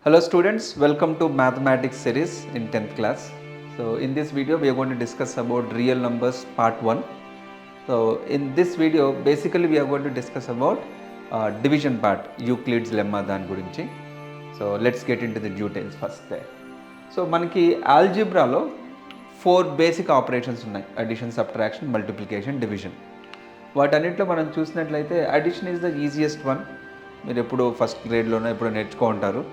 Hello students, welcome to mathematics series in 10th class. So in this video we are going to discuss about real numbers part 1. So in this video basically we are going to discuss about division part, Euclid's lemma దాని గురించి. So let's get into the details first there. So మనకి ఆల్జీబ్రాలో 4 basic operations ఉన్నాయి: addition, subtraction, multiplication, division. వాటన్నిటిలో మనం చూసినట్లయితే addition is the easiest one. మీరు ఎప్పుడు ఫస్ట్ గ్రేడ్లోనే ఎప్పుడు నేర్చుకో ఉంటారు.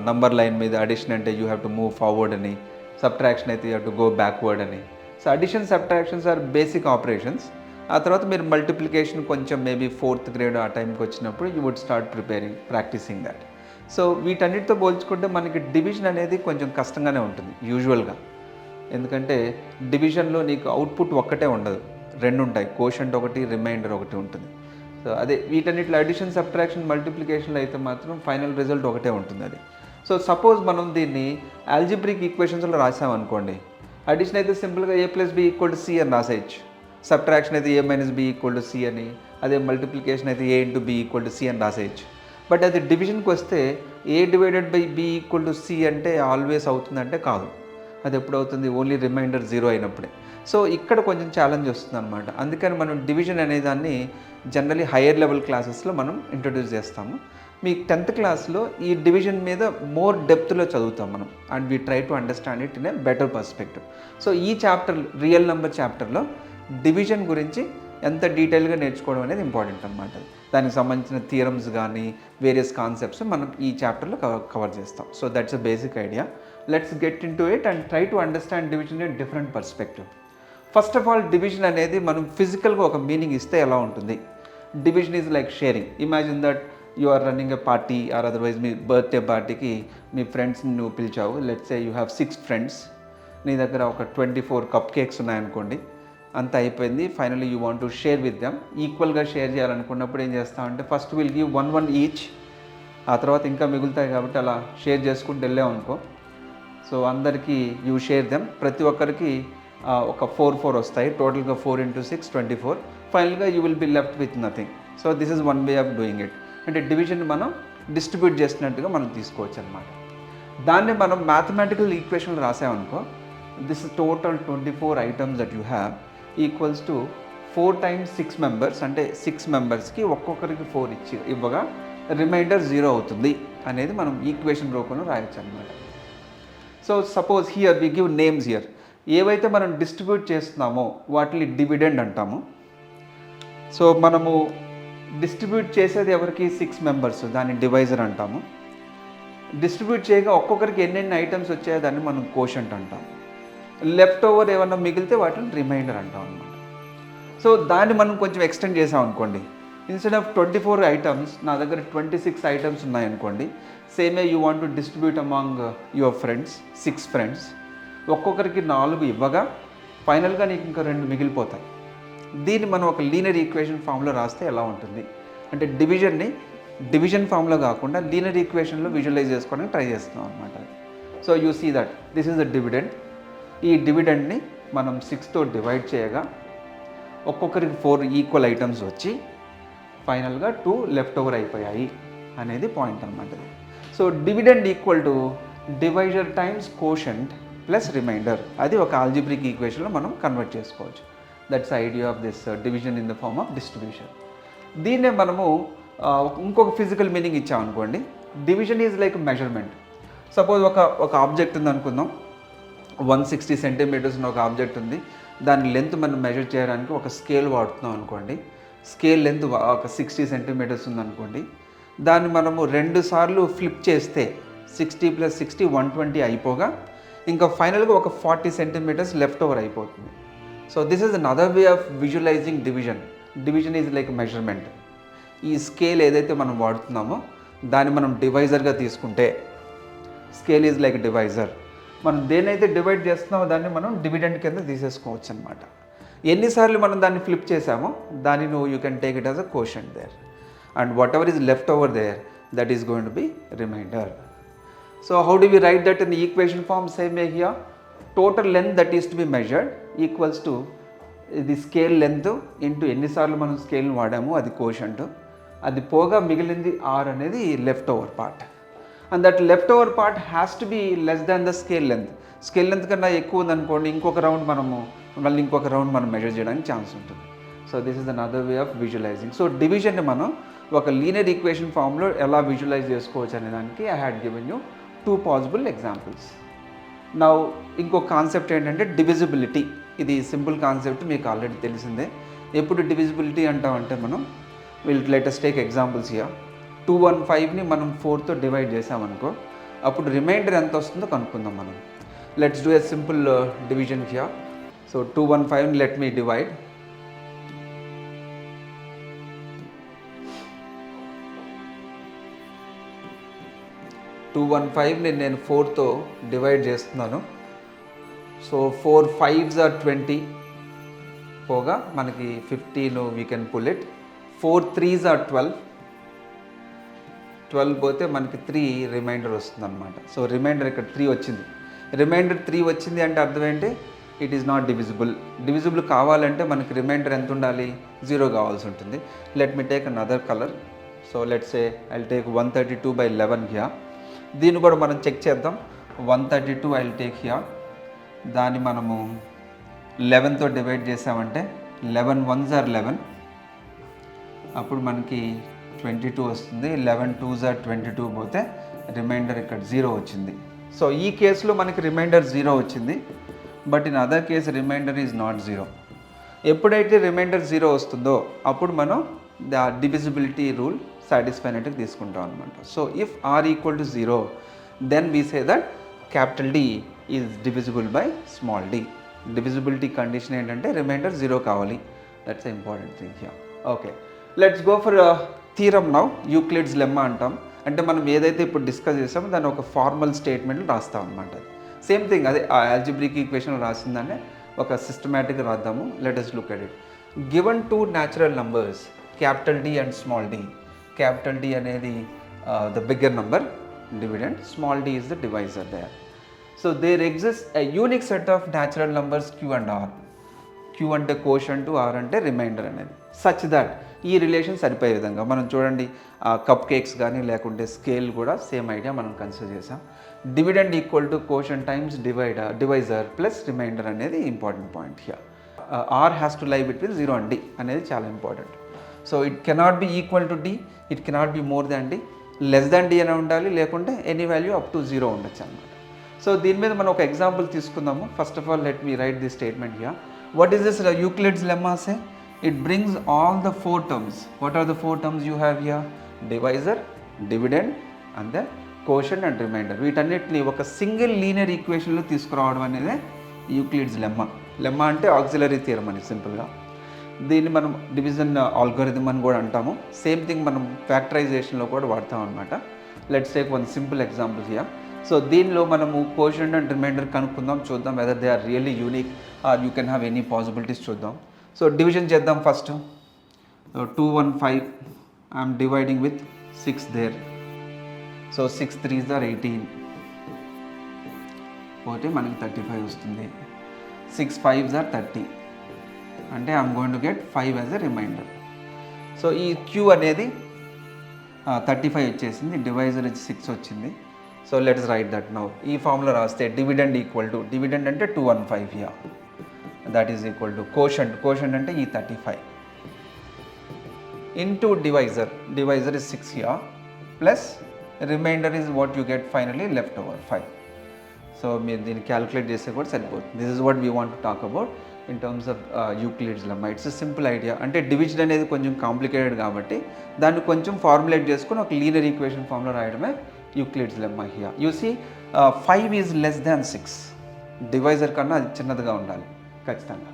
నంబర్ లైన్ మీద అడిషన్ అంటే you have to move forward అని, సబ్ట్రాక్షన్ అయితే you have to go backward అని. So addition, subtractions are basic operations. ఆ తర్వాత మీరు మల్టిప్లికేషన్ కొంచెం మేబీ 4th గ్రేడ్ ఆ టైంకి వచ్చినప్పుడు you would start practising that. So వీటన్నిటితో పోల్చుకుంటే మనకి డివిజన్ అనేది కొంచెం కష్టంగానే ఉంటుంది యూజువల్గా. ఎందుకంటే డివిజన్లో నీకు అవుట్పుట్ ఒక్కటే ఉండదు, రెండు ఉంటాయి. కోషంట్ ఒకటి, రిమైండర్ ఒకటి ఉంటుంది. సో అదే వీటన్నిటిలో అడిషన్, సబ్ట్రాక్షన్, మల్టిప్లికేషన్లో అయితే మాత్రం ఫైనల్ రిజల్ట్ ఒకటే ఉంటుంది అది. సో సపోజ్ మనం దీన్ని ఆల్జిబ్రిక్ ఈక్వేషన్స్లో రాసామనుకోండి, అడిషన్ అయితే సింపుల్గా a+b=c అని రాసేయచ్చు, సబ్ట్రాక్షన్ అయితే a-b=c అని, అదే మల్టిప్లికేషన్ అయితే a×b=c అని రాసేయచ్చు. బట్ అది డివిజన్కి వస్తే a/b=c అంటే ఆల్వేస్ అవుతుందంటే కాదు. అది ఎప్పుడు అవుతుంది? ఓన్లీ రిమైండర్ 0 అయినప్పుడే. సో ఇక్కడ కొంచెం ఛాలెంజ్ వస్తుంది అనమాట. అందుకని మనం డివిజన్ అనేదాన్ని జనరలీ హయ్యర్ లెవెల్ క్లాసెస్లో మనం ఇంట్రడ్యూస్ చేస్తాము. మీ 10th క్లాస్లో ఈ డివిజన్ మీద మోర్ డెప్త్లో చదువుతాం మనం, and we try to understand it in a better perspective. So ఈ చాప్టర్, రియల్ నెంబర్ చాప్టర్లో డివిజన్ గురించి ఎంత డీటెయిల్గా నేర్చుకోవడం అనేది ఇంపార్టెంట్ అనమాట. దానికి సంబంధించిన థియరమ్స్ కానీ వేరియస్ కాన్సెప్ట్స్ మనం ఈ చాప్టర్లో కవర్ చేస్తాం. So that's a basic idea. Let's get into it and try to understand division in different perspective. First of all, division అనేది మనం ఫిజికల్గా ఒక మీనింగ్ ఇస్తే ఎలా ఉంటుంది? Division is like sharing. Imagine that you are running a party or otherwise మీ birthday పార్టీకి మీ ఫ్రెండ్స్ని నువ్వు పిలిచావు. Let's say you have 6 friends. నీ దగ్గర ఒక 24 కప్ కేక్స్ ఉన్నాయనుకోండి. అంతా అయిపోయింది. Finally you want to share with them. ఈక్వల్గా షేర్ చేయాలనుకున్నప్పుడు ఏం చేస్తామంటే ఫస్ట్ విల్ గివ్ 1 ఈచ్. ఆ తర్వాత ఇంకా మిగులుతాయి కాబట్టి అలా షేర్ చేసుకుంటూ వెళ్ళాం అనుకో. సో అందరికీ యూ షేర్ దెమ్. ప్రతి ఒక్కరికి ఒక 4 వస్తాయి. టోటల్గా 4 × 6 24. ఫైనల్గా you will be left with nothing. So this is one way of doing it. అంటే డివిజన్ మనం డిస్ట్రిబ్యూట్ చేసినట్టుగా మనం తీసుకోవచ్చు అనమాట. దాన్ని మనం మ్యాథమెటికల్ ఈక్వేషన్లు రాసామనుకో, this is total 24 items that you have equals to 4 × 6 members. అంటే 6 మెంబర్స్కి ఒక్కొక్కరికి 4 ఇవ్వగా రిమైండర్ 0 అవుతుంది అనేది మనం ఈక్వేషన్ రూపంలో రాయొచ్చు అనమాట. So suppose here we give names here. ఏవైతే మనం డిస్ట్రిబ్యూట్ చేస్తున్నామో వాటిని డివిడెండ్ అంటాము. సో మనము డిస్ట్రిబ్యూట్ చేసేది ఎవరికి? 6 మెంబర్స్, దాన్ని డివైజర్ అంటాము. డిస్ట్రిబ్యూట్ చేయగా ఒక్కొక్కరికి ఎన్నెన్ని ఐటమ్స్ వచ్చాయో దాన్ని మనం కోషంట్ అంటాం. లెఫ్ట్ ఓవర్ ఏమన్నా మిగిలితే వాటిని రిమైండర్ అంటాం అనమాట. సో దాన్ని మనం కొంచెం ఎక్స్టెండ్ చేసాం అనుకోండి. ఇన్స్టెడ్ ఆఫ్ 24 ఐటమ్స్ నా దగ్గర 26 ఐటమ్స్ ఉన్నాయనుకోండి. Same you want to distribute among your friends, 6 friends. ఒక్కొక్కరికి 4 ఇవ్వగా ఫైనల్గా నీకు ఇంకా 2 మిగిలిపోతాయి. దీన్ని మనం ఒక లీనియర్ ఈక్వేషన్ ఫామ్లో రాస్తే ఎలా ఉంటుంది అంటే డివిజన్ని డివిజన్ ఫామ్లో కాకుండా లీనియర్ ఈక్వేషన్లో విజువలైజ్ చేసుకోవడానికి ట్రై చేస్తున్నాం అనమాట. So you see that this is the dividend. ఈ డివిడెండ్ని మనం 6తో డివైడ్ చేయగా ఒక్కొక్కరికి 4 ఈక్వల్ ఐటమ్స్ వచ్చి ఫైనల్గా 2 లెఫ్ట్ ఓవర్ అయిపోయాయి అనేది పాయింట్ అనమాట. So dividend equal to divisor times quotient plus remainder. అది ఒక ఆల్జిబ్రిక్ ఈక్వేషన్లో మనం కన్వర్ట్ చేసుకోవచ్చు. That's idea of this division in the form of distribution. దీన్నే మనము ఇంకొక ఫిజికల్ మీనింగ్ ఇచ్చామనుకోండి. Division is like measurement. Suppose ఒక ఆబ్జెక్ట్ ఉంది అనుకుందాం. 160 సెంటీమీటర్స్ ఉన్న ఒక ఆబ్జెక్ట్ ఉంది. దాని లెంత్ మనం మెజర్ చేయడానికి ఒక స్కేల్ వాడుతున్నాం అనుకోండి. స్కేల్ లెంత్ ఒక 60 సెంటీమీటర్స్ ఉందనుకోండి. దాన్ని మనము 2 సార్లు ఫ్లిప్ చేస్తే 60 + 60 120 అయిపోగా ఇంకా ఫైనల్గా ఒక 40 సెంటీమీటర్స్ లెఫ్ట్ ఓవర్ అయిపోతుంది. So this is another way of visualising division. Division is like measurement. ఈ స్కేల్ ఏదైతే మనం వాడుతున్నామో దాన్ని మనం డివైజర్గా తీసుకుంటే, స్కేల్ ఈజ్ లైక్ డివైజర్. మనం దేన్నైతే డివైడ్ చేస్తున్నామో దాన్ని మనం డివిడెండ్ కింద తీసేసుకోవచ్చు అనమాట. ఎన్నిసార్లు మనం దాన్ని ఫ్లిప్ చేసామో దాన్ని you can take it as a quotient there, and whatever is left over there that is going to be remainder. So how do we write that in the equation form? Same way here, total length that is to be measured equals to the scale length into ఎన్నిసార్లు మనం స్కేల్ని వాడాము అది quotient. అది పోగా మిగిలింది R అనేది left over part. And that left over part has to be less than the scale length. Scale length కన్నా ఎక్కువ ఉందనుకోండి, ఇంకొక రౌండ్ మనం మెజర్ చేయడానికి ఛాన్స్ ఉంటుంది. So this is another way of visualizing. So డివిజన్ని మనం ఒక లీనియర్ ఈక్వేషన్ ఫామ్లో ఎలా విజువలైజ్ చేసుకోవచ్చు అనే దానికి I had given you 2 possible examples. Now ఇంకొక కాన్సెప్ట్ ఏంటంటే డివిజిబిలిటీ. ఇది సింపుల్ కాన్సెప్ట్, మీకు ఆల్రెడీ తెలిసిందే. ఎప్పుడు డివిజిబిలిటీ అంటామంటే మనం let us take examples here. 215ని మనం 4తో డివైడ్ చేసామనుకో, అప్పుడు రిమైండర్ ఎంత వస్తుందో కనుక్కుందాం మనం. Let's do a simple division here. So 215 let me divide. నేను 4తో డివైడ్ చేస్తున్నాను. సో 4 5s are 20 పోగా మనకి 15 we can pull it. 4 3s are 12 పోతే మనకి 3 రిమైండర్ వస్తుంది అనమాట. సో రిమైండర్ ఇక్కడ 3 వచ్చింది. రిమైండర్ 3 వచ్చింది అంటే అర్థం ఏంటి? It is not divisible. Divisible కావాలంటే మనకి రిమైండర్ ఎంత ఉండాలి? 0 కావాల్సి ఉంటుంది. Let me take another colour. So let's say I will take 132/11 here. దీన్ని కూడా మనం చెక్ చేద్దాం. 132 ఐ విల్ టేక్ హియర్. దాన్ని మనము 11తో డివైడ్ చేసామంటే 11 1s are 11, అప్పుడు మనకి 22 వస్తుంది. 11 2s are 22 పోతే రిమైండర్ ఇక్కడ 0 వచ్చింది. సో ఈ కేసులో మనకి రిమైండర్ 0 వచ్చింది. But in other case remainder is not 0. ఎప్పుడైతే రిమైండర్ 0 వస్తుందో అప్పుడు మనం ద డివిజిబిలిటీ రూల్ సాటిస్ఫై అయినట్టు తీసుకుంటాం అనమాట. So if r equal to 0 then we say that capital D is divisible by small d. Divisibility condition ఏంటంటే remainder 0 కావాలి. That's important thing here. Okay, let's go for theorem now. Euclid's lemma అంటాం. అంటే మనం ఏదైతే ఇప్పుడు discuss చేసామో దాన్ని ఒక ఫార్మల్ స్టేట్మెంట్ రాస్తాం అనమాట. సేమ్ థింగ్ అదే ఆల్జిబ్రిక్ ఈక్వేషన్ రాసిందాన్ని ఒక సిస్టమేటిక్గా రాద్దాము. Let us look at it. Given 2 natural numbers capital D and small d. Capital D అనేది the bigger number, dividend. Small d is the divisor there. So there exists a unique set of natural numbers Q and R. Q అంటే quotient, R అంటే reminder అనేది. Such that ఈ relation సరిపోయే విధంగా మనం చూడండి, cup cakes కానీ లేకుంటే స్కేల్ కూడా సేమ్ ఐడియా మనం కన్సిడర్ చేసాం. Dividend equal to quotient times divisor plus remainder అనేది important point here. R has to lie between 0 and D అనేది చాలా important. So it cannot be equal to D, it cannot be more than D. Less than D అనే ఉండాలి, లేకుంటే any value up to 0 ఉండొచ్చు అనమాట. So దీని మీద మనం ఒక ఎగ్జాంపుల్ తీసుకుందాము. First of all let me right this statement here. What is this Euclid's lemma say? It brings all the 4 terms. What are the 4 terms you have here? Divisor, dividend and then quotient and remainder. వీటన్నిటిని ఒక single linear ఈక్వేషన్లో తీసుకురావడం అనేది Euclid's lemma. Lemma అంటే auxiliary theorem అని సింపుల్గా. దీన్ని మనం division algorithm అని కూడా అంటాము. సేమ్ థింగ్ మనం ఫ్యాక్టరైజేషన్లో కూడా వాడతాం అనమాట. Let's take one simple example here. So దీనిలో మనము కోషంట్ అండ్ రిమైండర్ కనుక్కుందాం. చూద్దాం whether they are really unique or you can have any possibilities చూద్దాం. సో డివిజన్ చేద్దాం first. 215 I'm dividing with 6 there. So 6 3s are 18 పోతే మనకి 35 వస్తుంది. 6 5s are 30 అంటే I'm going to get 5 as a remainder. So ఈ Q అనేది 35 వచ్చేసింది, divisor వచ్చి 6 వచ్చింది. So let's write that now. ఈ ఫార్ములా రాస్తే డివిడెండ్ ఈక్వల్ టు, డివిడెండ్ అంటే 215 here, that is equal to quotient అంటే ఈ 35 into divisor is 6 here plus remainder is what you get finally left over 5. సో మీరు దీన్ని క్యాలిక్యులేట్ చేస్తే కూడా సరిపోతుంది. This is what we want to talk about in terms of Euclid's lemma. It's a simple idea. అంటే division అనేది కొంచెం complicated కాబట్టి దాన్ని కొంచెం ఫార్ములేట్ చేసుకుని ఒక లీనియర్ ఈక్వేషన్ ఫార్ములా రాయడమే Euclid's lemma here. You see 5 is less than 6. Divisor కన్నా అది చిన్నదిగా ఉండాలి ఖచ్చితంగా.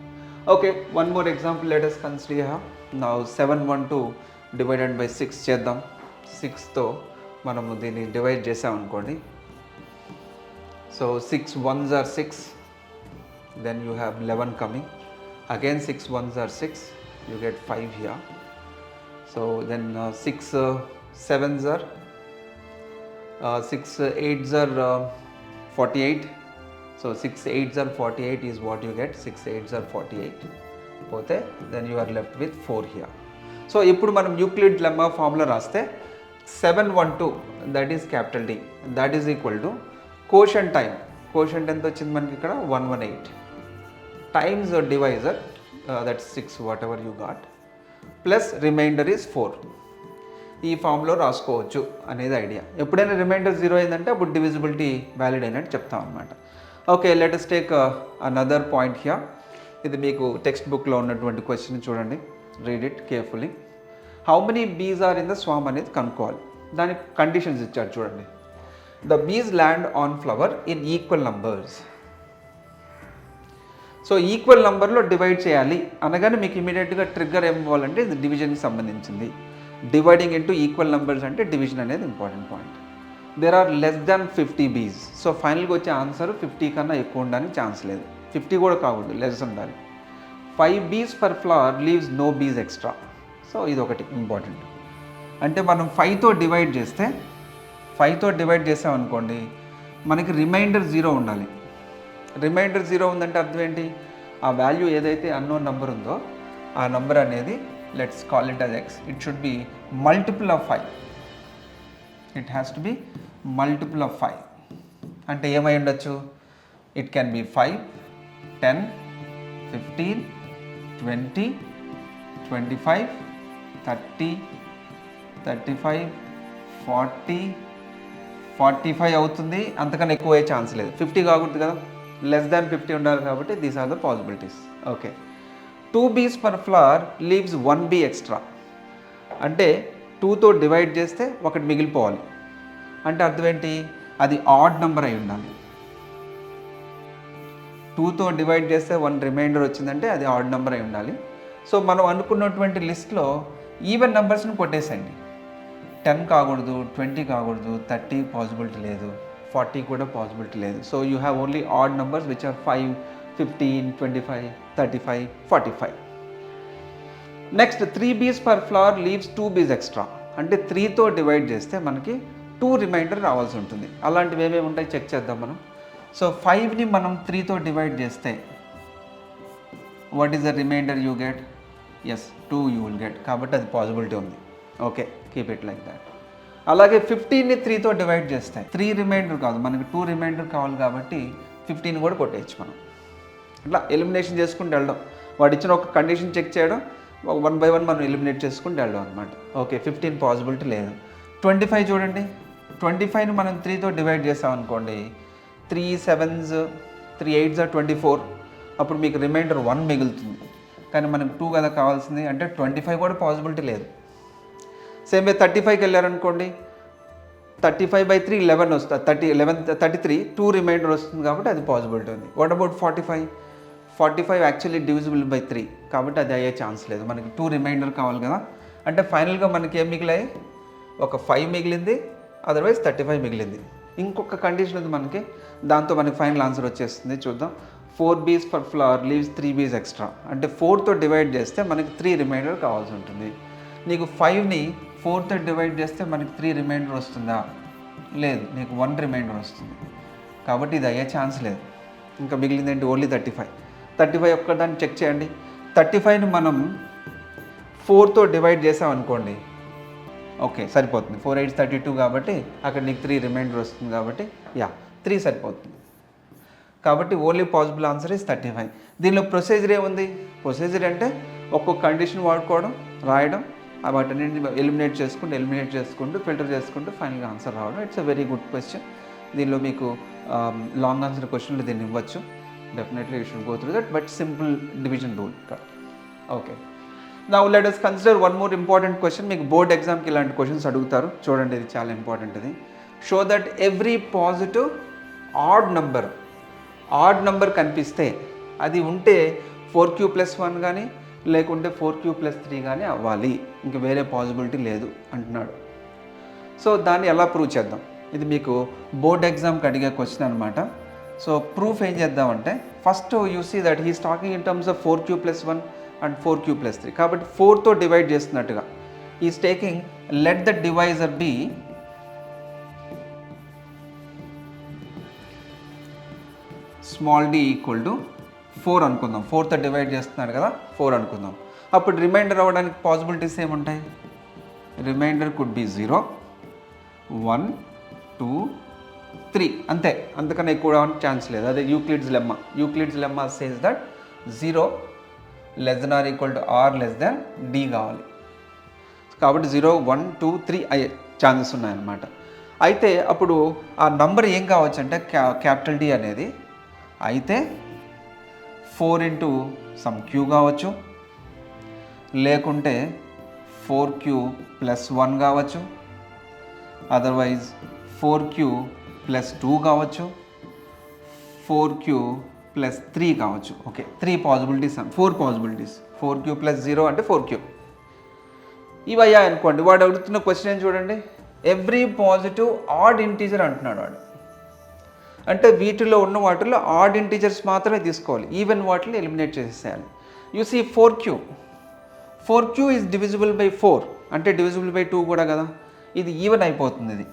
Okay, one more example let us consider here. Now 712 divided by 6 చేద్దాం. 6తో మనము దీన్ని డివైడ్ చేసామనుకోండి. So 6 1s are 6, then you have 11 coming. Again 6 1s are 6, you get 5 here. So then 6 7s are 6 8s are 48. So 6 8s are 48 is what you get. 6 8s are 48 పోతే then you are left with 4 here. So ఇప్పుడు మనం Euclid lemma formula రాస్తే 712 that is capital D. That is equal to quotient time. Quotient ఎంత వచ్చింది మనకి ఇక్కడ 118 times divisor that 6 what ever you got plus remainder is 4. ఈ ఫామ్లో రాసుకోవచ్చు అనేది ఐడియా. ఎప్పుడైనా రిమైండర్ 0 అయిందంటే అప్పుడు డివిజిబిలిటీ వ్యాలిడ్ అయినట్టు చెప్తాం అనమాట. Okay, let us take another point here. ఇది మీకు టెక్స్ట్ బుక్లో ఉన్నటువంటి క్వశ్చన్ చూడండి, read it carefully. How many Bs are in the swarm అనేది కనుక్కోవాలి. దానికి కండిషన్స్ ఇచ్చారు చూడండి. ద బీస్ land on flower in equal numbers. So equal నెంబర్లో డివైడ్ చేయాలి అనగానే మీకు ఇమీడియట్గా ట్రిగ్గర్ ఏం అవ్వాలంటే ఇది డివిజన్కి సంబంధించింది. డివైడింగ్ ఇంటూ ఈక్వల్ నెంబర్స్ అంటే డివిజన్ అనేది important point. There are less than 50 bees. So ఫైనల్గా వచ్చే ఆన్సర్ 50 కన్నా ఎక్కువ ఉండడానికి ఛాన్స్ లేదు. 50 కూడా కాకూడదు, లెస్ ఉండాలి. 5 బీస్ పర్ ఫ్లవర్ లీవ్స్ నో బీస్ ఎక్స్ట్రా. సో ఇది ఒకటి ఇంపార్టెంట్. అంటే మనం 5తో డివైడ్ చేసామనుకోండి, మనకి రిమైండర్ 0 ఉండాలి. రిమైండర్ 0 ఉందంటే అర్థం ఏంటి? ఆ వాల్యూ ఏదైతే అన్నోన్ నెంబర్ ఉందో ఆ నెంబర్ అనేది let's call it as x. It should be multiple of 5. It has to be multiple of 5. అంటే ఏమై ఉండొచ్చు? ఇట్ క్యాన్ బి 5, 10, 15, 20, 25, 30, 35, 40, 45 అవుతుంది. అంతకన్నా ఎక్కువ అయ్యే ఛాన్స్ లేదు. 50 కాకూడదు కదా, లెస్ దాన్ 50 ఉండాలి కాబట్టి these are the possibilities. Okay, 2 bees per flower leaves 1 bee extra. అంటే 2తో డివైడ్ చేస్తే ఒకటి మిగిలిపోవాలి. అంటే అర్థం ఏంటి? అది ఆడ్ నెంబర్ అయి ఉండాలి. 2తో డివైడ్ చేస్తే 1 రిమైండర్ వచ్చిందంటే అది ఆడ్ నెంబర్ అయి ఉండాలి. సో మనం అనుకున్నటువంటి లిస్ట్లో ఈవెన్ నెంబర్స్ని కొట్టేసండి. 10 కాకూడదు, 20 కాకూడదు, 30 పాసిబిలిటీ లేదు, 40 కూడా పాసిబిలిటీ లేదు. So you have only odd numbers which are 5, 15, 25, 35, 45. Next 3 bees per flower leaves 2 బీస్ ఎక్స్ట్రా. అంటే 3తో డివైడ్ చేస్తే మనకి 2 రిమైండర్ రావాల్సి ఉంటుంది. అలాంటివి ఏమేమి ఉంటాయి చెక్ చేద్దాం మనం. సో 5ని మనం 3తో డివైడ్ చేస్తే what is the remainder you get? Yes, 2 you will get. కాబట్టి అది పాసిబిలిటీ ఉంది. Okay, keep it like that. అలాగే 15ని 3తో డివైడ్ చేస్తే 3 రిమైండర్ కాదు, మనకి 2 రిమైండర్ కావాలి కాబట్టి 15 కూడా కొట్టేయచ్చు మనం. ఇట్లా ఎలిమినేషన్ చేసుకుంటూ వెళ్ళడం, వాడు ఇచ్చిన ఒక కండిషన్ చెక్ చేయడం, 1 by 1 మనం ఎలిమినేట్ చేసుకుంటూ వెళ్ళడం అనమాట. ఓకే, 15 పాసిబిలిటీ లేదు. 25 చూడండి, 25ని మనం 3తో డివైడ్ చేసామనుకోండి, 3 7s 3 8s 24. అప్పుడు మీకు రిమైండర్ 1 మిగులుతుంది. కానీ మనకు 2 కదా కావాల్సింది, అంటే 25 కూడా పాసిబిలిటీ లేదు. సేమ్ వే 35కి వెళ్ళారనుకోండి, 35/3 11 వస్తుంది, 33 2 రిమైండర్ వస్తుంది కాబట్టి అది పాసిబిలిటీ ఉంది. What about 45 actually divisible by 3 కాబట్టి అది అయ్యే ఛాన్స్ లేదు. మనకి 2 రిమైండర్ కావాలి కదా. అంటే ఫైనల్గా మనకి ఏం మిగిలాయి? ఒక 5 మిగిలింది, అదర్వైజ్ 35 మిగిలింది. ఇంకొక కండిషన్ ఉంది మనకి, దాంతో మనకి ఫైనల్ ఆన్సర్ వచ్చేస్తుంది. చూద్దాం. 4 బీస్ పర్ ఫ్లవర్ లీవ్స్ 3 బీస్ ఎక్స్ట్రా. అంటే 4తో డివైడ్ చేస్తే మనకి 3 రిమైండర్ కావాల్సి ఉంటుంది. నీకు 5ని 4తో డివైడ్ చేస్తే మనకి 3 రిమైండర్ వస్తుందా? లేదు, నీకు 1 రిమైండర్ వస్తుంది. కాబట్టి ఇది అయ్యే ఛాన్స్ లేదు. ఇంకా మిగిలింది ఏంటి? ఓన్లీ 35 ఒక్కదాన్ని చెక్ చేయండి. 35ని మనం 4తో డివైడ్ చేసామనుకోండి, ఓకే సరిపోతుంది. 4 8 32 కాబట్టి అక్కడ నీకు 3 రిమైండర్ వస్తుంది కాబట్టి 3 సరిపోతుంది. కాబట్టి ఓన్లీ పాసిబుల్ ఆన్సర్ ఇస్ 35. దీనిలో ప్రొసీజర్ ఏముంది? ప్రొసీజర్ అంటే ఒక్కొక్క కండిషన్ వాడుకోవడం, రాయడం, వాటిని ఎలిమినేట్ చేసుకుంటూ ఫిల్టర్ చేసుకుంటూ ఫైనల్గా ఆన్సర్ రావడం. It's a very good question. దీనిలో మీకు లాంగ్ ఆన్సర్ క్వశ్చన్లు దీన్ని ఇవ్వచ్చు. Definitely you should go through that, but simple division rule. Okay, now let us consider one more important question. మీకు బోర్డ్ ఎగ్జామ్కి ఇలాంటి క్వశ్చన్స్ అడుగుతారు. చూడండి, ఇది చాలా ఇంపార్టెంట్. ఇది show that every positive odd number కనిపిస్తే అది ఉంటే 4q+1 కానీ లేకుంటే 4q+3 కానీ అవ్వాలి, ఇంక వేరే పాసిబిలిటీ లేదు అంటున్నాడు. సో దాన్ని ఎలా ప్రూవ్ చేద్దాం? ఇది మీకు బోర్డ్ ఎగ్జామ్కి అడిగే క్వశ్చన్ అనమాట. సో ప్రూఫ్ ఏం చేద్దామంటే, first you see that he's talking in terms of 4q+1 and 4q+3. కాబట్టి 4తో డివైడ్ చేస్తున్నట్టుగా is taking let the divisor be small d equal to 4 అనుకుందాం. 4తో డివైడ్ చేస్తున్నాడు కదా, 4 అనుకుందాం. అప్పుడు రిమైండర్ అవ్వడానికి పాసిబిలిటీస్ ఏముంటాయి? రిమైండర్ కుడ్ బి 0 1 2 3 అంతే, అంతకన్నా ఎక్కువ ఛాన్స్ లేదు. అదే Euclid's lemma says that 0 less than or equal to r less than d కావాలి. కాబట్టి 0 1 2 3 అయ్యే ఛాన్సెస్ ఉన్నాయన్నమాట. అయితే అప్పుడు ఆ నంబర్ ఏం కావచ్చు అంటే క్యాపిటల్ డి అనేది అయితే 4 ఇంటూ సమ్ క్యూ కావచ్చు, లేకుంటే 4q ప్లస్ 1 కావచ్చు, అదర్వైజ్ 4q ప్లస్ 2 కావచ్చు, 4q ప్లస్ 3 కావచ్చు. Okay, 3 possibilities, 4 possibilities. 4q plus 0 అంటే 4q. ఇవి అయ్యా అనుకోండి, వాడు అడుగుతున్న క్వశ్చన్ ఏం చూడండి, ఎవ్రీ పాజిటివ్ ఆడ్ ఇంటీజర్ అంటున్నాడు వాడు. అంటే వీటిలో ఉన్న వాటిల్లో ఆడ్ ఇంటీజర్స్ మాత్రమే తీసుకోవాలి, ఈవెన్ వాటిని ఎలిమినేట్ చేసేయాలి. You see 4q is divisible by 4, అంటే డివిజిబుల్ బై 2 కూడా కదా, ఇది ఈవెన్ అయిపోతుంది ఇది.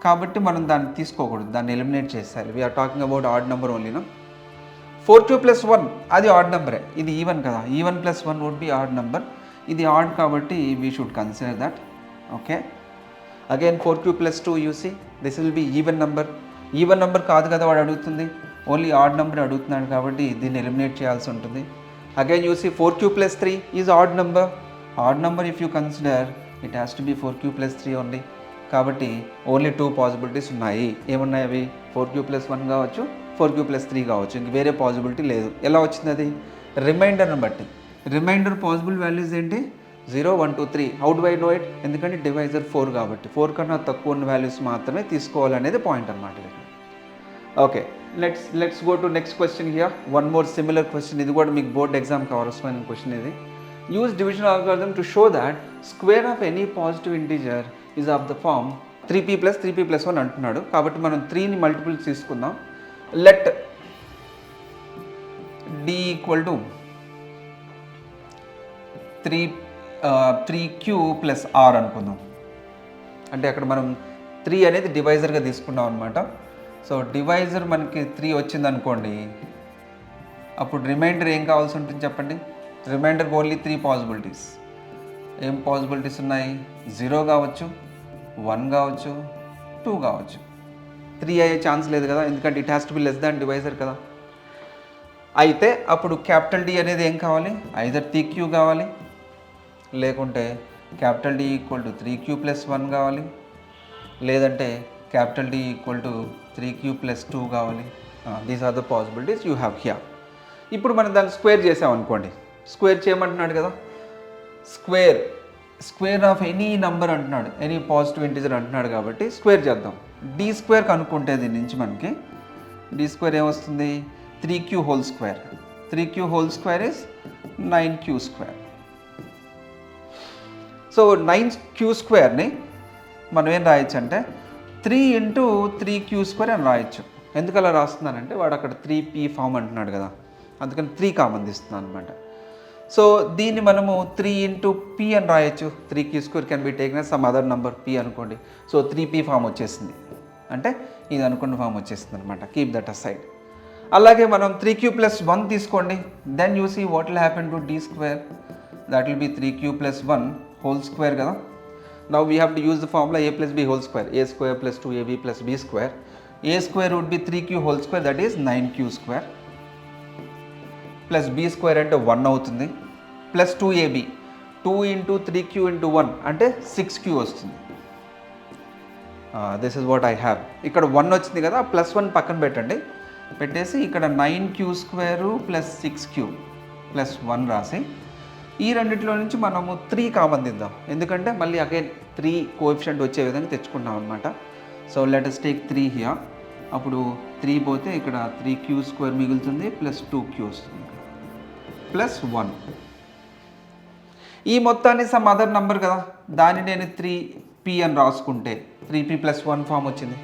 కాబట్టి మనం దాన్ని తీసుకోకూడదు, దాన్ని ఎలిమినేట్ చేసేయాలి. We are talking about odd number ఓన్లీనా. 4q ప్లస్ 1 అది ఆడ్ నెంబరే, ఇది ఈవెన్ కదా, even plus 1 would be odd number. ఇది ఆడ్ కాబట్టి we should consider that. Okay, again 4q plus 2 you see this will be even number. Even number కాదు కదా వాడు అడుగుతుంది, ఓన్లీ ఆడ్ నెంబర్ అడుగుతున్నాడు కాబట్టి దీన్ని ఎలిమినేట్ చేయాల్సి ఉంటుంది. Again you see 4q plus 3 is odd number. Odd number if you consider it has to be 4q plus 3 only. కాబట్టి ఓన్లీ 2 పాసిబిలిటీస్ ఉన్నాయి. ఏమున్నాయి అవి? 4q ప్లస్ 1 కావచ్చు, 4q ప్లస్ 3 కావచ్చు, ఇంక వేరే పాసిబిలిటీ లేదు. ఎలా వచ్చింది అది? రిమైండర్ని బట్టి. రిమైండర్ పాసిబుల్ వాల్యూస్ ఏంటి? 0 1 2 3. How do I know it? ఎందుకంటే డివైజర్ 4 కాబట్టి 4 కన్నా తక్కువ ఉన్న వాల్యూస్ మాత్రమే తీసుకోవాలనేది పాయింట్ అనమాట. Okay, let's go to next question here. One more similar question, ఇది కూడా మీకు బోర్డ్ ఎగ్జామ్ కవరమైన క్వశ్చన్ ఇది. Use division algorithm to show that square of any positive integer is of the form 3p plus 3p plus 1 అంటున్నాడు. కాబట్టి మనం 3ని multiples తీసుకుందాం. Let d equal to 3q plus r అనుకుందాం. అంటే అక్కడ మనం 3 అనేది డివైజర్గా తీసుకున్నాం అనమాట. సో డివైజర్ మనకి 3 వచ్చింది అనుకోండి, అప్పుడు రిమైండర్ ఏం కావాల్సి ఉంటుంది చెప్పండి? Remainder only 3 possibilities. ఏం పాసిబిలిటీస్ ఉన్నాయి? 0 కావచ్చు, 1 కావచ్చు, 2 కావచ్చు. 3 అయ్యే ఛాన్స్ లేదు కదా, ఎందుకంటే it has to be less than divisor కదా. అయితే అప్పుడు క్యాపిటల్ డి అనేది ఏం కావాలి? ఐదర్ 3q కావాలి, లేకుంటే capital d equal to 3q plus 1 కావాలి, లేదంటే capital d equal to 3q plus 2 కావాలి. These are the possibilities you have here. ఇప్పుడు మనం దాన్ని స్క్వేర్ చేసామనుకోండి, స్క్వేర్ చేయమంటున్నాడు కదా, స్క్వేర్ ఆఫ్ ఎనీ నంబర్ అంటున్నాడు, ఎనీ పాజిటివ్ ఇంటిజర్ అంటున్నాడు కాబట్టి స్క్వేర్ చేద్దాం. డి స్క్వేర్ కనుక్కుంటే దీని నుంచి మనకి డి స్క్వేర్ ఏమొస్తుంది? 3q whole square. 3q whole square is 9q square. So 9q స్క్వేర్ని మనం ఏం రాయొచ్చు అంటే 3 ఇంటూ 3q స్క్వేర్ అని రాయొచ్చు. ఎందుకు అలా రాస్తున్నానంటే వాడు అక్కడ 3p ఫామ్ అంటున్నాడు కదా, అందుకని 3 కామన్ తీస్తున్నాను అనమాట. సో దీన్ని మనము 3 ఇంటూ p అని రాయొచ్చు. 3q square can be taken some other number p అనుకోండి. సో 3p ఫామ్ వచ్చేసింది, అంటే ఇది అనుకున్న ఫామ్ వచ్చేసింది అనమాట. Keep that aside. అలాగే మనం 3q ప్లస్ 1 తీసుకోండి, then you see what will happen to d square. That will be 3q plus 1 whole square కదా. Now we have to use the formula a plus b whole square. a square plus 2ab plus b square. a square would be 3q whole square, that is 9q square, plus b square అంటే 1 అవుతుంది, plus 2ab. 2 into 3q into 1 అంటే 6q వస్తుంది. This is what I have. ఇక్కడ 1 వచ్చింది కదా, plus 1 పక్కన పెట్టండి, పెట్టేసి ఇక్కడ 9q square plus 6q plus 1 రాసి ఈ రెండిట్లో నుంచి మనము 3 కామన్ దిద్దాం, ఎందుకంటే మళ్ళీ అగైన్ 3 కోఎఫిషియంట్ వచ్చే విధంగా తెచ్చుకున్నాం అనమాట. So let us take 3 here. అప్పుడు 3 పోతే ఇక్కడ 3q స్క్వేర్ మిగులుతుంది, ప్లస్ 2q వస్తుంది, ప్లస్ 1. ఈ మొత్తాన్ని సమ్ అదర్ నెంబర్ కదా, దాన్ని నేను 3p అని రాసుకుంటే 3p ప్లస్ 1 ఫామ్ వచ్చింది.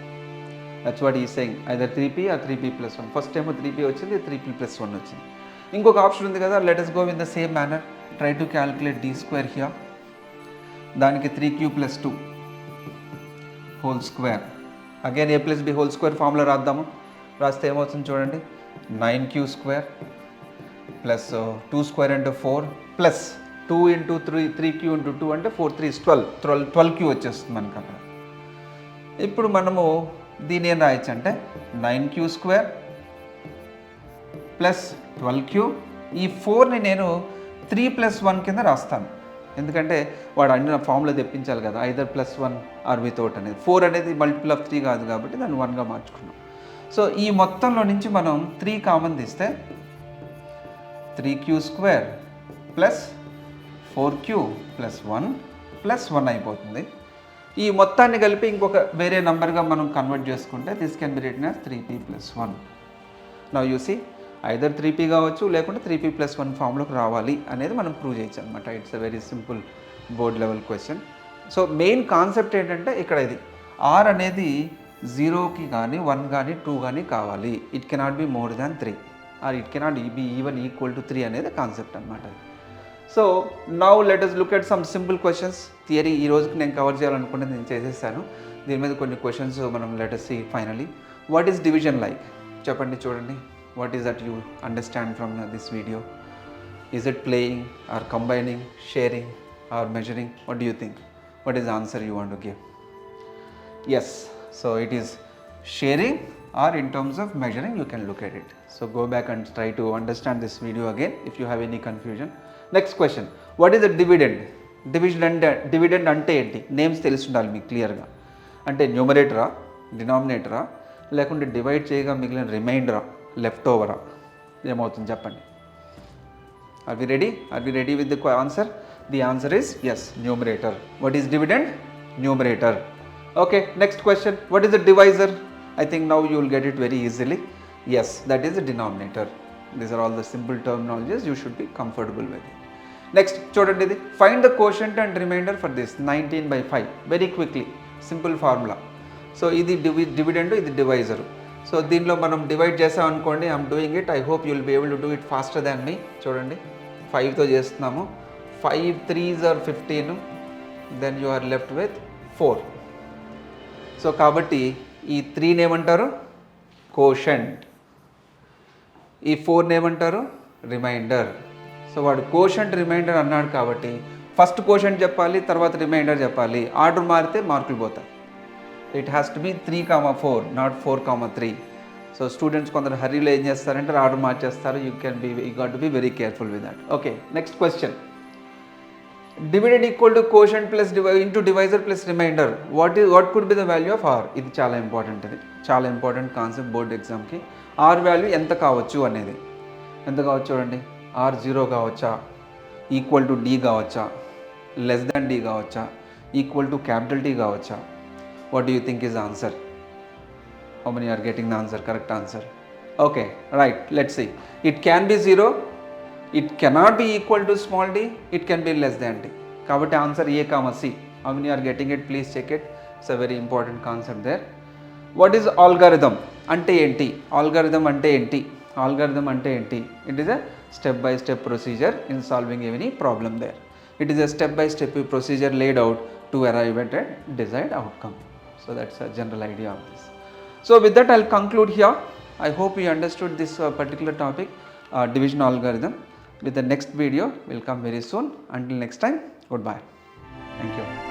That's what is saying, either 3p or 3p plus 1. First time 3p వచ్చింది, 3p ప్లస్ 1 వచ్చింది. ఇంకొక ఆప్షన్ ఉంది కదా, let us go in the same manner. Try to calculate d square here. దానికి 3q plus 2 whole square. Again a plus b whole square formula రాద్దాము. రాస్తే ఏమవుతుంది చూడండి, 9q స్క్వేర్ ప్లస్ 2 స్క్వేర్ అంటే 4 ప్లస్ 2 ఇంటూ 3q ఇంటూ 2 అంటే 4 3 12q వచ్చేస్తుంది మనకి అక్కడ. ఇప్పుడు మనము దీని ఏం రాయొచ్చు అంటే 9q² ప్లస్ 12q. ఈ 4ని నేను 3+1 కింద రాస్తాను, ఎందుకంటే వాడు అన్ని ఫామ్లో తెప్పించాలి కదా, ఐదర్ +1 ఆర్ వితౌట్ అనేది. 4 అనేది మల్టిపుల్ ఆఫ్ 3 కాదు కాబట్టి దాన్ని 1గా మార్చుకున్నాం. సో ఈ మొత్తంలో నుంచి మనం 3 కామన్ తీస్తే 3q² plus 4q plus 1 plus 1 అయిపోతుంది. ఈ మొత్తాన్ని కలిపి ఇంకొక వేరే నెంబర్గా మనం కన్వర్ట్ చేసుకుంటే this can be written as 3p + 1. Now you see either 3p కావచ్చు లేకుంటే 3p + 1 ఫామ్లోకి రావాలి అనేది మనం ప్రూవ్ చేయొచ్చు అనమాట. It's a very simple board level question. So main concept ఏంటంటే ఇక్కడ ఇది r అనేది 0కి కానీ 1 కానీ 2 కానీ కావాలి. It cannot be more than 3 or it cannot be even equal to 3 అనేది కాన్సెప్ట్ అనమాట. So now let us look at some simple questions. Theory ఈ రోజుకి నేను కవర్ చేయాలనుకుంటే నేను చేసేసాను. దీని మీద కొన్ని క్వశ్చన్స్ మనం let us see finally. What is division like? చెప్పండి, చూడండి. What is that you understand from this video? Is it playing or combining, sharing or measuring? What do you think? What is the answer you want to give? Yes, so it is sharing, or in terms of measuring you can look at it. So go back and try to understand this video again if you have any confusion. Next question, what is a dividend? Dividend ante enti? Names telusundali meeku clear ga. Ante numerator, denominator, లేకుంటే డివైడ్ చేయగా మిగిలిన రిమైండరా, left ఓవరా, ఏమవుతుంది చెప్పండి? Are we ready with the answer? The answer is yes, numerator. What is dividend? Numerator. Okay, next question, what is the divisor? I think now you will get it very easily. Yes, that is the denominator. These are all the simple terminologies, you should be comfortable with it. Next చూడండి, ఇది find the quotient and remainder for this 19/5. Very quickly, simple formula. So ఇది dividend, ఇది divisor. So దీనిలో మనం divide చేసాం అనుకోండి, I'm doing it, I hope you will be able to do it faster than me. చూడండి, 5తో చేస్తున్నాము. 5 3s are 15, then you are left with 4. So కాబట్టి ఈ 3ని ఏమంటారు? కోషంట్. ఈ 4ని ఏమంటారు? రిమైండర్. సో వాడు కోషంట్ రిమైండర్ అన్నాడు కాబట్టి ఫస్ట్ కోషంట్ చెప్పాలి, తర్వాత రిమైండర్ చెప్పాలి. ఆర్డర్ మారితే మార్కులు పోతాయి. It has to be 3, 4, not 4, 3. So students కొందరు హరీలో ఏం చేస్తారంటే ఆర్డర్ మార్చేస్తారు. You got to be very careful with that. Okay, next question, dividend equal to quotient plus into divisor plus remainder. What could be the value of r? ఇది చాలా important, ఇది చాలా important concept board ఎగ్జామ్కి. R value ఎంత కావచ్చు అనేది. ఎంత కావచ్చు చూడండి, ఆర్ 0 కావచ్చా, ఈక్వల్ టు డి కావచ్చా, లెస్ దాన్ డి కావచ్చా, ఈక్వల్ టు క్యాపిటల్ టీ కావచ్చా? What do you think is the answer? How many are getting the answer? Correct answer. Okay, right. Let's see. It can be 0. It cannot be equal to small d. It can be less than d. Kabatti answer A, C. How many are getting it? Please check it. It's a very important concept there. What is algorithm? Ante enti. Algorithm ante enti. Algorithm ante enti. It is a step-by-step procedure in solving any problem there. It is a step-by-step procedure laid out to arrive at a desired outcome. So that's a general idea of this. So with that I'll conclude here. I hope you understood this particular topic, division algorithm. With the next video will come very soon. Until next time, goodbye. Thank you.